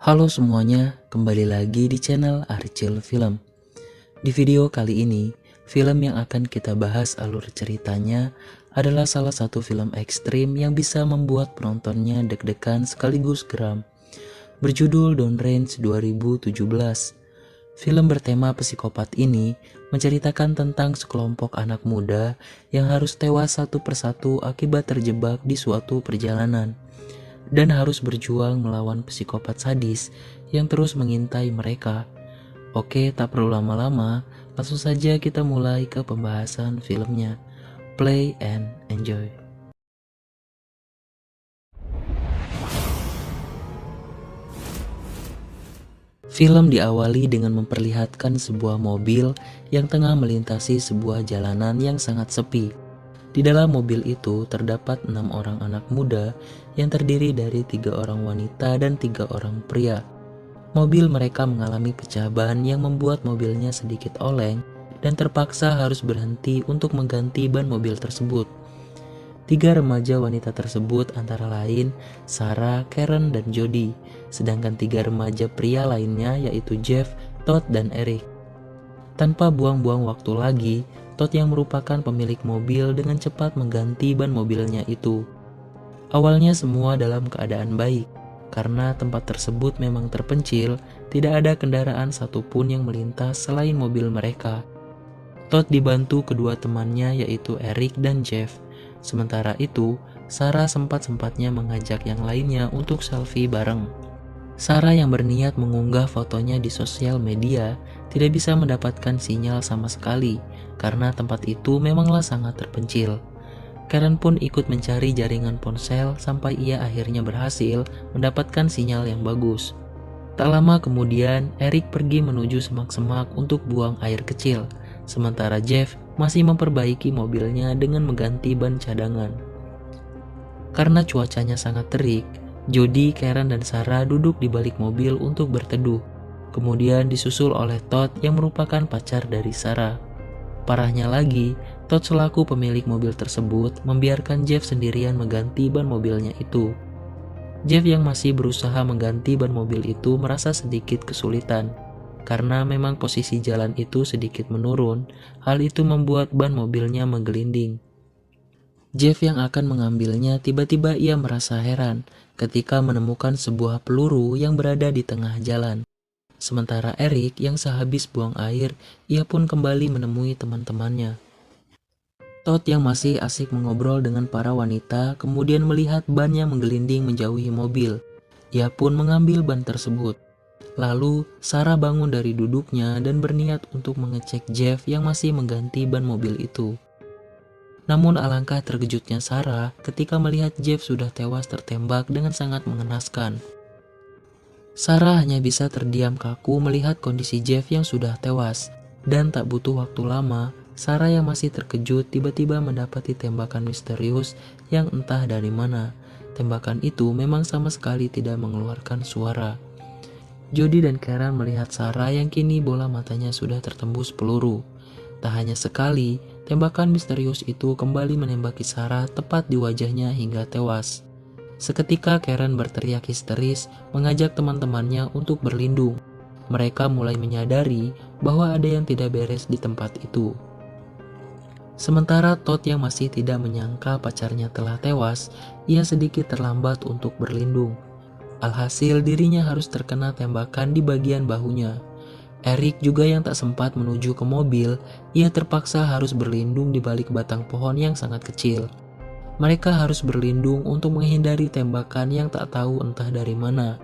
Halo semuanya, kembali lagi di channel Archil Film. Di video kali ini, film yang akan kita bahas alur ceritanya adalah salah satu film ekstrim yang bisa membuat penontonnya deg-degan sekaligus geram. Berjudul Down Range 2017. Film bertema psikopat ini menceritakan tentang sekelompok anak muda yang harus tewas satu persatu akibat terjebak di suatu perjalanan dan harus berjuang melawan psikopat sadis yang terus mengintai mereka. Oke, tak perlu lama-lama, langsung saja kita mulai ke pembahasan filmnya. Play and enjoy. Film diawali dengan memperlihatkan sebuah mobil yang tengah melintasi sebuah jalanan yang sangat sepi. Di dalam mobil itu terdapat 6 orang anak muda yang terdiri dari 3 orang wanita dan 3 orang pria. Mobil mereka mengalami pecah ban yang membuat mobilnya sedikit oleng dan terpaksa harus berhenti untuk mengganti ban mobil tersebut. 3 remaja wanita tersebut antara lain Sarah, Karen, dan Jody, sedangkan 3 remaja pria lainnya yaitu Jeff, Todd, dan Eric. Tanpa buang-buang waktu lagi, Todd yang merupakan pemilik mobil dengan cepat mengganti ban mobilnya itu. Awalnya semua dalam keadaan baik, karena tempat tersebut memang terpencil, tidak ada kendaraan satupun yang melintas selain mobil mereka. Todd dibantu kedua temannya yaitu Eric dan Jeff. Sementara itu, Sarah sempat-sempatnya mengajak yang lainnya untuk selfie bareng. Sarah yang berniat mengunggah fotonya di sosial media tidak bisa mendapatkan sinyal sama sekali karena tempat itu memanglah sangat terpencil. Karen pun ikut mencari jaringan ponsel sampai ia akhirnya berhasil mendapatkan sinyal yang bagus. Tak lama kemudian, Eric pergi menuju semak-semak untuk buang air kecil, sementara Jeff masih memperbaiki mobilnya dengan mengganti ban cadangan. Karena cuacanya sangat terik, Jody, Karen, dan Sarah duduk di balik mobil untuk berteduh. Kemudian disusul oleh Todd yang merupakan pacar dari Sarah. Parahnya lagi, Todd selaku pemilik mobil tersebut membiarkan Jeff sendirian mengganti ban mobilnya itu. Jeff yang masih berusaha mengganti ban mobil itu merasa sedikit kesulitan. Karena memang posisi jalan itu sedikit menurun, hal itu membuat ban mobilnya menggelinding. Jeff yang akan mengambilnya tiba-tiba ia merasa heran ketika menemukan sebuah peluru yang berada di tengah jalan. Sementara Eric yang sehabis buang air, ia pun kembali menemui teman-temannya. Todd yang masih asik mengobrol dengan para wanita kemudian melihat ban yang menggelinding menjauhi mobil. Ia pun mengambil ban tersebut. Lalu Sarah bangun dari duduknya dan berniat untuk mengecek Jeff yang masih mengganti ban mobil itu. Namun alangkah terkejutnya Sarah ketika melihat Jeff sudah tewas tertembak dengan sangat mengenaskan. Sarah hanya bisa terdiam kaku melihat kondisi Jeff yang sudah tewas, dan tak butuh waktu lama, Sarah yang masih terkejut tiba-tiba mendapati tembakan misterius yang entah dari mana. Tembakan itu memang sama sekali tidak mengeluarkan suara. Jody dan Karen melihat Sarah yang kini bola matanya sudah tertembus peluru. Tak hanya sekali, tembakan misterius itu kembali menembaki Sarah tepat di wajahnya hingga tewas. Seketika Karen berteriak histeris mengajak teman-temannya untuk berlindung. Mereka mulai menyadari bahwa ada yang tidak beres di tempat itu. Sementara Todd yang masih tidak menyangka pacarnya telah tewas, ia sedikit terlambat untuk berlindung. Alhasil dirinya harus terkena tembakan di bagian bahunya. Eric juga yang tak sempat menuju ke mobil, ia terpaksa harus berlindung di balik batang pohon yang sangat kecil. Mereka harus berlindung untuk menghindari tembakan yang tak tahu entah dari mana.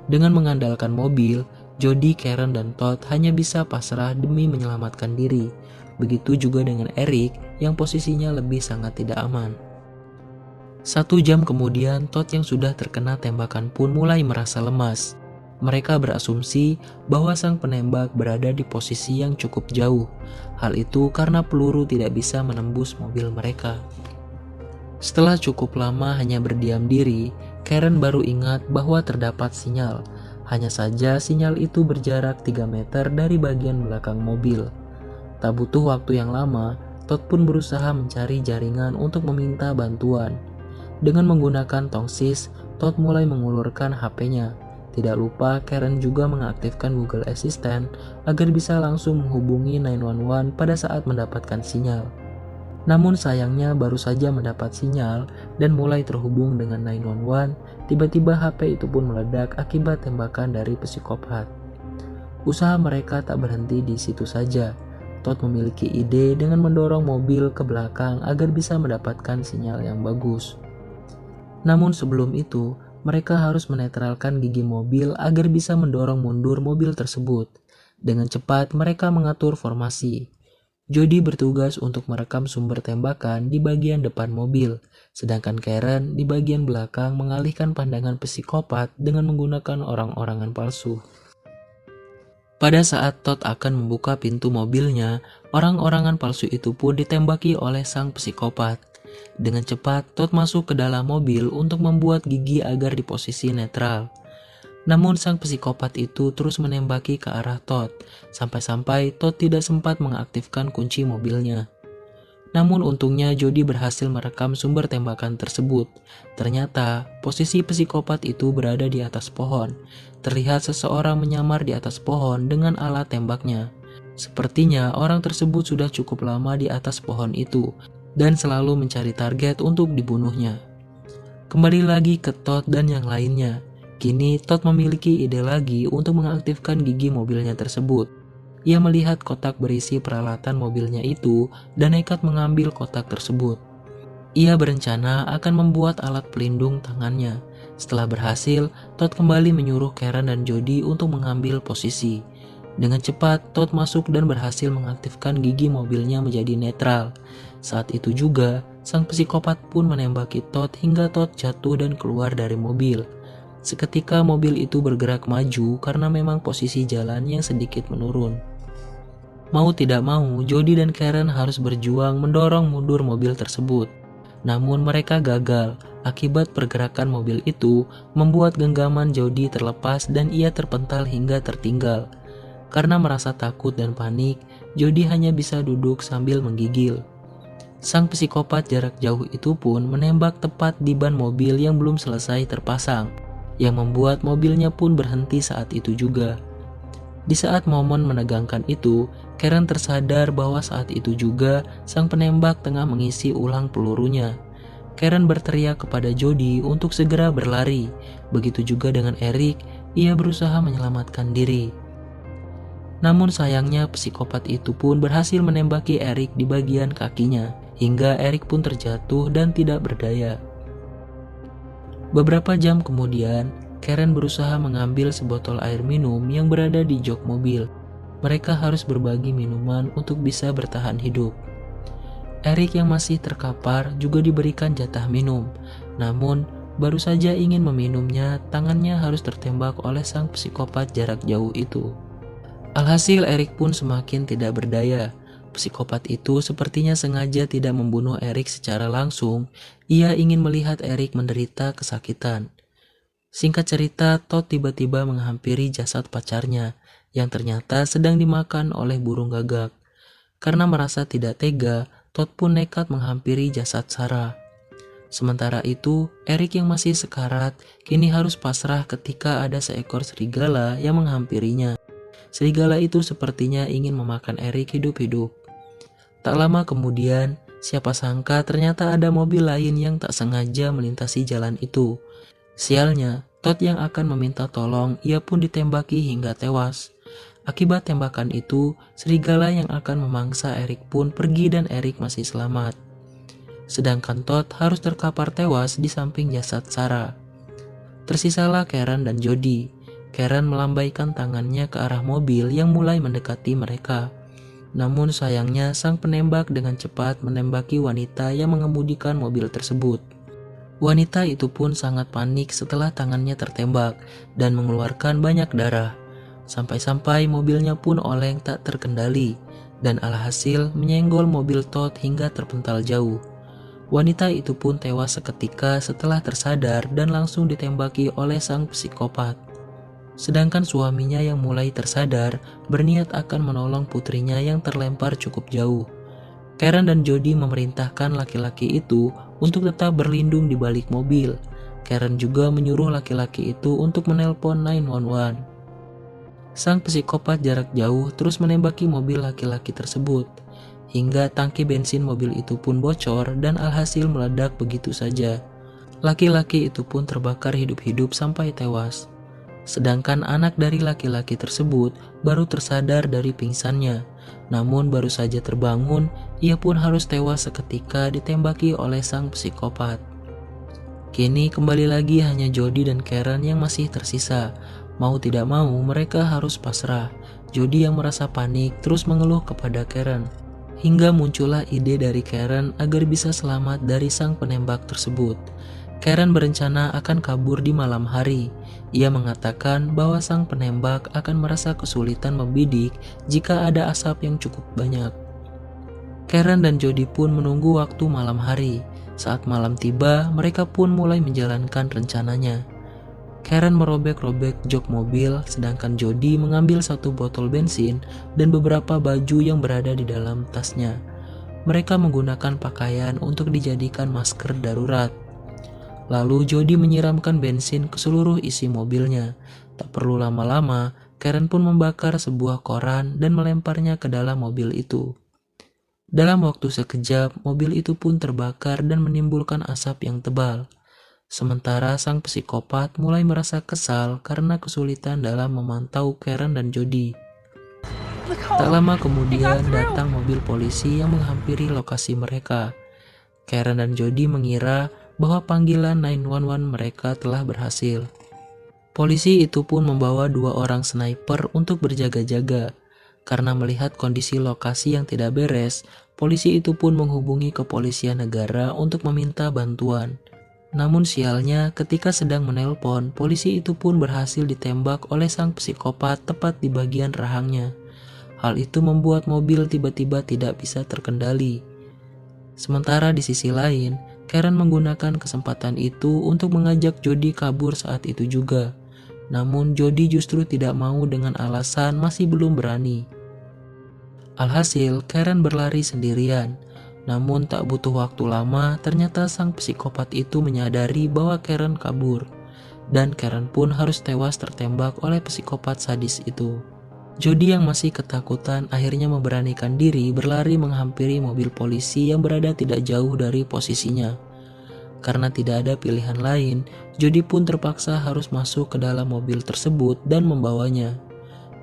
Dengan mengandalkan mobil, Jody, Karen, dan Todd hanya bisa pasrah demi menyelamatkan diri. Begitu juga dengan Eric yang posisinya lebih sangat tidak aman. 1 jam kemudian, Todd yang sudah terkena tembakan pun mulai merasa lemas. Mereka berasumsi bahwa sang penembak berada di posisi yang cukup jauh. Hal itu karena peluru tidak bisa menembus mobil mereka. Setelah cukup lama hanya berdiam diri, Karen baru ingat bahwa terdapat sinyal. Hanya saja sinyal itu berjarak 3 meter dari bagian belakang mobil. Tak butuh waktu yang lama, Todd pun berusaha mencari jaringan untuk meminta bantuan. Dengan menggunakan tongsis, Todd mulai mengulurkan HP-nya. Tidak lupa, Karen juga mengaktifkan Google Assistant agar bisa langsung menghubungi 911 pada saat mendapatkan sinyal. Namun sayangnya baru saja mendapat sinyal dan mulai terhubung dengan 911, tiba-tiba HP itu pun meledak akibat tembakan dari psikopat. Usaha mereka tak berhenti di situ saja. Todd memiliki ide dengan mendorong mobil ke belakang agar bisa mendapatkan sinyal yang bagus. Namun sebelum itu, mereka harus menetralkan gigi mobil agar bisa mendorong mundur mobil tersebut. Dengan cepat mereka mengatur formasi. Jody bertugas untuk merekam sumber tembakan di bagian depan mobil, sedangkan Karen di bagian belakang mengalihkan pandangan psikopat dengan menggunakan orang-orangan palsu. Pada saat Todd akan membuka pintu mobilnya, orang-orangan palsu itu pun ditembaki oleh sang psikopat. Dengan cepat, Todd masuk ke dalam mobil untuk membuat gigi agar di posisi netral. Namun sang psikopat itu terus menembaki ke arah Todd, sampai-sampai Todd tidak sempat mengaktifkan kunci mobilnya. Namun untungnya Jody berhasil merekam sumber tembakan tersebut. Ternyata posisi psikopat itu berada di atas pohon. Terlihat seseorang menyamar di atas pohon dengan alat tembaknya. Sepertinya orang tersebut sudah cukup lama di atas pohon itu dan selalu mencari target untuk dibunuhnya. Kembali lagi ke Todd dan yang lainnya. Kini Todd memiliki ide lagi untuk mengaktifkan gigi mobilnya tersebut. Ia melihat kotak berisi peralatan mobilnya itu dan nekat mengambil kotak tersebut. Ia berencana akan membuat alat pelindung tangannya. Setelah berhasil, Todd kembali menyuruh Karen dan Jody untuk mengambil posisi. Dengan cepat, Todd masuk dan berhasil mengaktifkan gigi mobilnya menjadi netral. Saat itu juga, sang psikopat pun menembaki Todd hingga Todd jatuh dan keluar dari mobil. Seketika mobil itu bergerak maju karena memang posisi jalan yang sedikit menurun. Mau tidak mau, Jody dan Karen harus berjuang mendorong mundur mobil tersebut. Namun mereka gagal. Akibat pergerakan mobil itu membuat genggaman Jody terlepas dan ia terpental hingga tertinggal. Karena merasa takut dan panik, Jody hanya bisa duduk sambil menggigil. Sang psikopat jarak jauh itu pun menembak tepat di ban mobil yang belum selesai terpasang, yang membuat mobilnya pun berhenti saat itu juga. Di saat momen menegangkan itu, Karen tersadar bahwa saat itu juga sang penembak tengah mengisi ulang pelurunya. Karen berteriak kepada Jody untuk segera berlari. Begitu juga dengan Eric, ia berusaha menyelamatkan diri. Namun sayangnya psikopat itu pun berhasil menembaki Eric di bagian kakinya, hingga Eric pun terjatuh dan tidak berdaya. Beberapa jam kemudian, Karen berusaha mengambil sebotol air minum yang berada di jok mobil. Mereka harus berbagi minuman untuk bisa bertahan hidup. Eric yang masih terkapar juga diberikan jatah minum. Namun, baru saja ingin meminumnya, tangannya harus tertembak oleh sang psikopat jarak jauh itu. Alhasil Eric pun semakin tidak berdaya. Psikopat itu sepertinya sengaja tidak membunuh Eric secara langsung. Ia ingin melihat Eric menderita kesakitan. Singkat cerita, Todd tiba-tiba menghampiri jasad pacarnya yang ternyata sedang dimakan oleh burung gagak. Karena merasa tidak tega, Todd pun nekat menghampiri jasad Sarah. Sementara itu, Eric yang masih sekarat kini harus pasrah ketika ada seekor serigala yang menghampirinya. Serigala itu sepertinya ingin memakan Eric hidup-hidup. Tak lama kemudian, siapa sangka ternyata ada mobil lain yang tak sengaja melintasi jalan itu. Sialnya, Todd yang akan meminta tolong, ia pun ditembaki hingga tewas. Akibat tembakan itu, serigala yang akan memangsa Eric pun pergi dan Eric masih selamat. Sedangkan Todd harus terkapar tewas di samping jasad Sarah. Tersisalah Karen dan Jody. Karen melambaikan tangannya ke arah mobil yang mulai mendekati mereka. Namun sayangnya sang penembak dengan cepat menembaki wanita yang mengemudikan mobil tersebut. Wanita itu pun sangat panik setelah tangannya tertembak dan mengeluarkan banyak darah. Sampai-sampai mobilnya pun oleng tak terkendali dan alhasil menyenggol mobil Todd hingga terpental jauh. Wanita itu pun tewas seketika setelah tersadar dan langsung ditembaki oleh sang psikopat. Sedangkan suaminya yang mulai tersadar berniat akan menolong putrinya yang terlempar cukup jauh. Karen dan Jody memerintahkan laki-laki itu untuk tetap berlindung di balik mobil. Karen juga menyuruh laki-laki itu untuk menelpon 911. Sang psikopat jarak jauh terus menembaki mobil laki-laki tersebut, hingga tangki bensin mobil itu pun bocor dan alhasil meledak begitu saja. Laki-laki itu pun terbakar hidup-hidup sampai tewas. Sedangkan anak dari laki-laki tersebut baru tersadar dari pingsannya. Namun baru saja terbangun, ia pun harus tewas seketika ditembaki oleh sang psikopat. Kini kembali lagi hanya Jody dan Karen yang masih tersisa. Mau tidak mau mereka harus pasrah. Jody yang merasa panik terus mengeluh kepada Karen. Hingga muncullah ide dari Karen agar bisa selamat dari sang penembak tersebut. Karen berencana akan kabur di malam hari. Ia mengatakan bahwa sang penembak akan merasa kesulitan membidik jika ada asap yang cukup banyak. Karen dan Jody pun menunggu waktu malam hari. Saat malam tiba, mereka pun mulai menjalankan rencananya. Karen merobek-robek jok mobil, sedangkan Jody mengambil satu botol bensin dan beberapa baju yang berada di dalam tasnya. Mereka menggunakan pakaian untuk dijadikan masker darurat. Lalu Jody menyiramkan bensin ke seluruh isi mobilnya. Tak perlu lama-lama, Karen pun membakar sebuah koran dan melemparnya ke dalam mobil itu. Dalam waktu sekejap, mobil itu pun terbakar dan menimbulkan asap yang tebal. Sementara sang psikopat mulai merasa kesal karena kesulitan dalam memantau Karen dan Jody. Tak lama kemudian datang mobil polisi yang menghampiri lokasi mereka. Karen dan Jody mengira bahwa panggilan 911 mereka telah berhasil. Polisi itu pun membawa 2 orang sniper untuk berjaga-jaga. Karena melihat kondisi lokasi yang tidak beres, polisi itu pun menghubungi kepolisian negara untuk meminta bantuan. Namun sialnya, ketika sedang menelpon, polisi itu pun berhasil ditembak oleh sang psikopat tepat di bagian rahangnya. Hal itu membuat mobil tiba-tiba tidak bisa terkendali. Sementara di sisi lain, Karen menggunakan kesempatan itu untuk mengajak Jody kabur saat itu juga. Namun Jody justru tidak mau dengan alasan masih belum berani. Alhasil, Karen berlari sendirian. Namun tak butuh waktu lama, ternyata sang psikopat itu menyadari bahwa Karen kabur. Dan Karen pun harus tewas tertembak oleh psikopat sadis itu. Jody yang masih ketakutan akhirnya memberanikan diri berlari menghampiri mobil polisi yang berada tidak jauh dari posisinya. Karena tidak ada pilihan lain, Jody pun terpaksa harus masuk ke dalam mobil tersebut dan membawanya.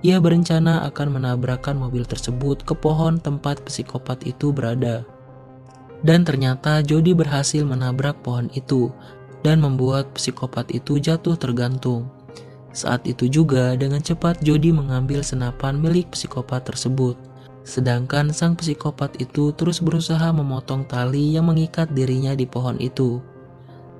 Ia berencana akan menabrakkan mobil tersebut ke pohon tempat psikopat itu berada. Dan ternyata Jody berhasil menabrak pohon itu dan membuat psikopat itu jatuh tergantung. Saat itu juga dengan cepat Jody mengambil senapan milik psikopat tersebut. Sedangkan sang psikopat itu terus berusaha memotong tali yang mengikat dirinya di pohon itu.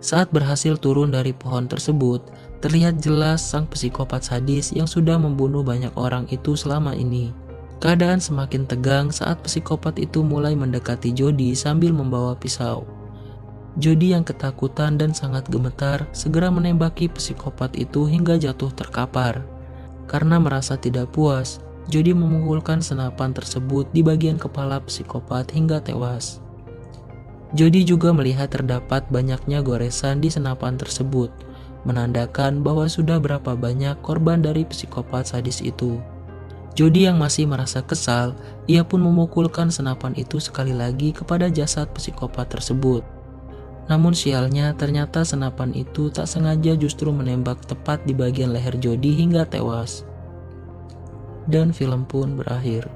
Saat berhasil turun dari pohon tersebut, terlihat jelas sang psikopat sadis yang sudah membunuh banyak orang itu selama ini. Keadaan semakin tegang saat psikopat itu mulai mendekati Jody sambil membawa pisau. Jody yang ketakutan dan sangat gemetar segera menembaki psikopat itu hingga jatuh terkapar. Karena merasa tidak puas, Jody memukulkan senapan tersebut di bagian kepala psikopat hingga tewas. Jody juga melihat terdapat banyaknya goresan di senapan tersebut, menandakan bahwa sudah berapa banyak korban dari psikopat sadis itu. Jody yang masih merasa kesal, ia pun memukulkan senapan itu sekali lagi kepada jasad psikopat tersebut. Namun sialnya, ternyata senapan itu tak sengaja justru menembak tepat di bagian leher Jody hingga tewas. Dan film pun berakhir.